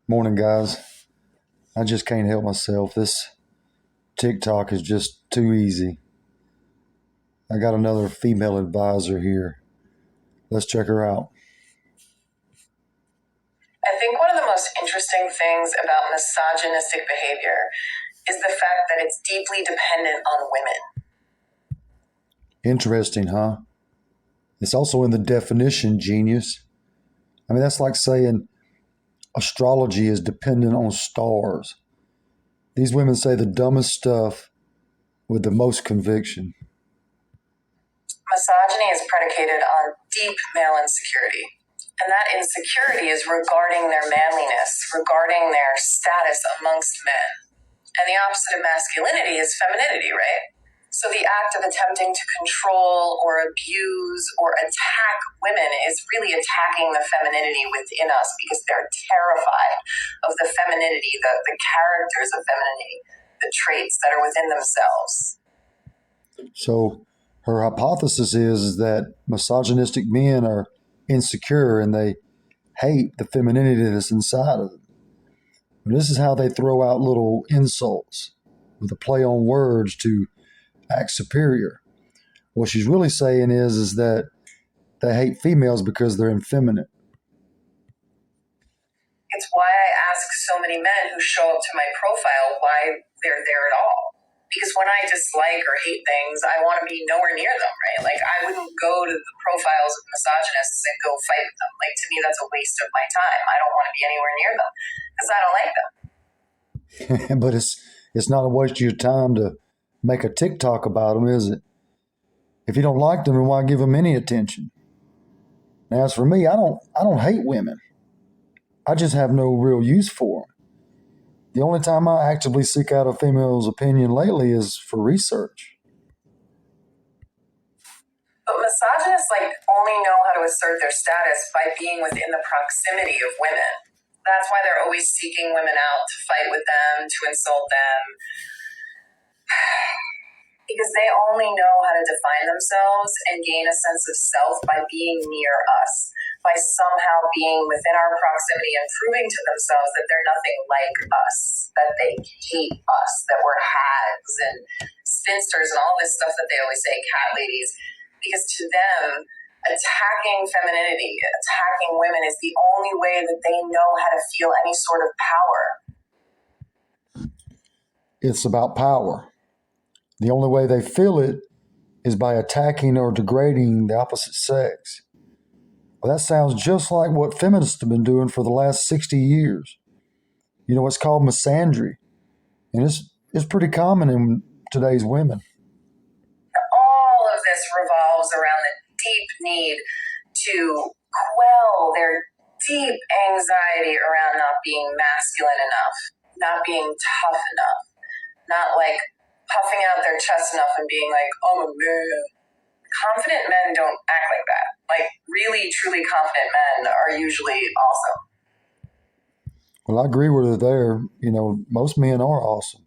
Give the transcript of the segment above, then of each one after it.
Morning, guys. I just can't help myself. This TikTok is just too easy. I got another female advisor here. Let's check her out. I think one of the most interesting things about misogynistic behavior is the fact that it's deeply dependent on women. Interesting, huh? It's also in the definition, genius. That's like saying astrology is dependent on stars. These women say the dumbest stuff with the most conviction. Misogyny is predicated on deep male insecurity. And that insecurity is regarding their manliness, regarding their status amongst men. And the opposite of masculinity is femininity, right? So the act of attempting to control or abuse or attack women is really attacking the femininity within us because they're terrified of the femininity, the characters of femininity, the traits that are within themselves. So her hypothesis is that misogynistic men are insecure and they hate the femininity that's inside of them. And this is how they throw out little insults with a play on words to act superior. What she's really saying is that they hate females because they're effeminate. It's why I ask so many men who show up to my profile why they're there at all. Because when I dislike or hate things, I want to be nowhere near them, right? Like, I wouldn't go to the profiles of misogynists and go fight with them. Like, to me, that's a waste of my time. I don't want to be anywhere near them because I don't like them. But it's not a waste of your time to make a TikTok about them, is it? If you don't like them, then why give them any attention? Now, as for me, I don't hate women. I just have no real use for them. The only time I actively seek out a female's opinion lately is for research. But misogynists only know how to assert their status by being within the proximity of women. That's why they're always seeking women out to fight with them, to insult them. Because they only know how to define themselves and gain a sense of self by being near us, by somehow being within our proximity and proving to themselves that they're nothing like us, that they hate us, that we're hags and spinsters and all this stuff that they always say, cat ladies. Because to them, attacking femininity, attacking women is the only way that they know how to feel any sort of power. It's about power. The only way they feel it is by attacking or degrading the opposite sex. Well, that sounds just like what feminists have been doing for the last 60 years. You know, it's called misandry, and it's pretty common in today's women. All of this revolves around the deep need to quell their deep anxiety around not being masculine enough, not being tough enough, not puffing out their chest enough and being like, oh, man. Confident men don't act like that. Really, truly confident men are usually awesome. Well, I agree with her there. You know, most men are awesome.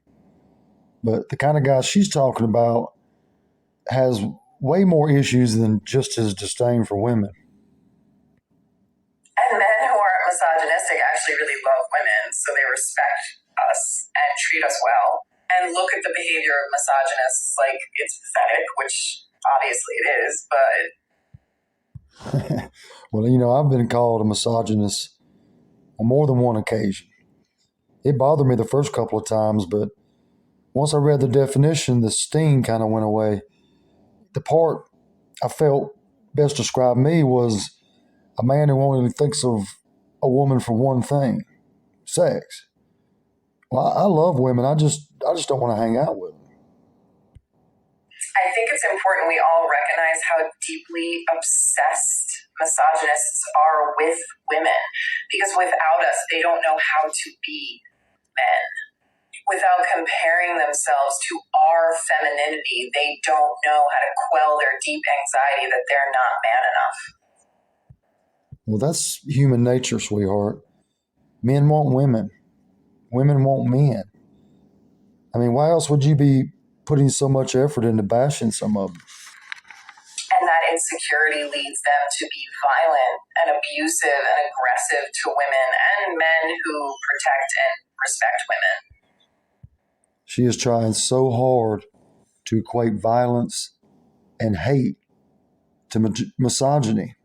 But the kind of guy she's talking about has way more issues than just his disdain for women. And men who aren't misogynistic actually really love women, so they respect us and treat us well. And look at the behavior of misogynists like it's pathetic, which obviously it is, but... Well, you know, I've been called a misogynist on more than one occasion. It bothered me the first couple of times, but once I read the definition, the sting kind of went away. The part I felt best described me was a man who only thinks of a woman for one thing, sex. Well, I love women. I just don't want to hang out with them. I think it's important we all recognize how deeply obsessed misogynists are with women, because without us, they don't know how to be men. Without comparing themselves to our femininity, they don't know how to quell their deep anxiety that they're not man enough. Well, that's human nature, sweetheart. Men want women. Women want men. Why else would you be putting so much effort into bashing some of them? And that insecurity leads them to be violent and abusive and aggressive to women and men who protect and respect women. She is trying so hard to equate violence and hate to misogyny.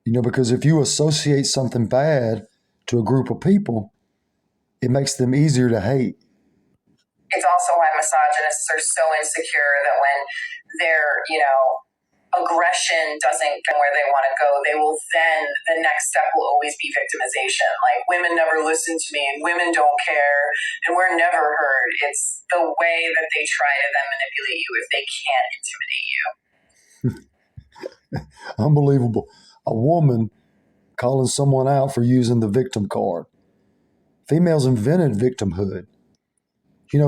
Because if you associate something bad to a group of people, it makes them easier to hate. It's also why misogynists are so insecure that when their, aggression doesn't go where they want to go, they will then, the next step will always be victimization. Like, women never listen to me and women don't care and we're never heard. It's the way that they try to then manipulate you if they can't intimidate you. Unbelievable. A woman calling someone out for using the victim card. Females invented victimhood.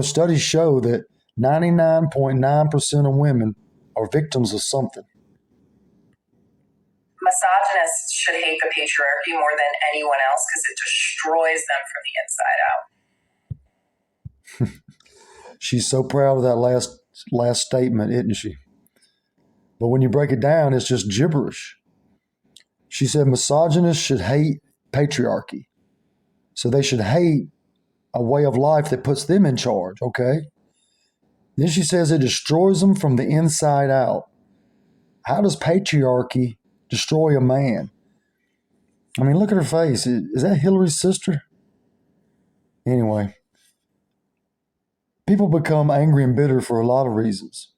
Studies show that 99.9% of women are victims of something. Misogynists should hate the patriarchy more than anyone else because it destroys them from the inside out. She's so proud of that last statement, isn't she? But when you break it down, it's just gibberish. She said misogynists should hate patriarchy. So they should hate a way of life that puts them in charge, okay? Then she says it destroys them from the inside out. How does patriarchy destroy a man? I mean, look at her face. Is that Hillary's sister? Anyway, people become angry and bitter for a lot of reasons.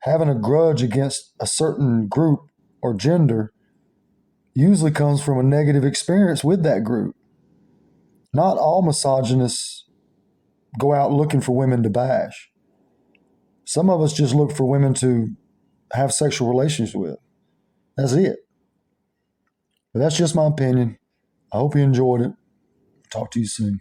Having a grudge against a certain group or gender usually comes from a negative experience with that group. Not all misogynists go out looking for women to bash. Some of us just look for women to have sexual relations with. That's it. But that's just my opinion. I hope you enjoyed it. Talk to you soon.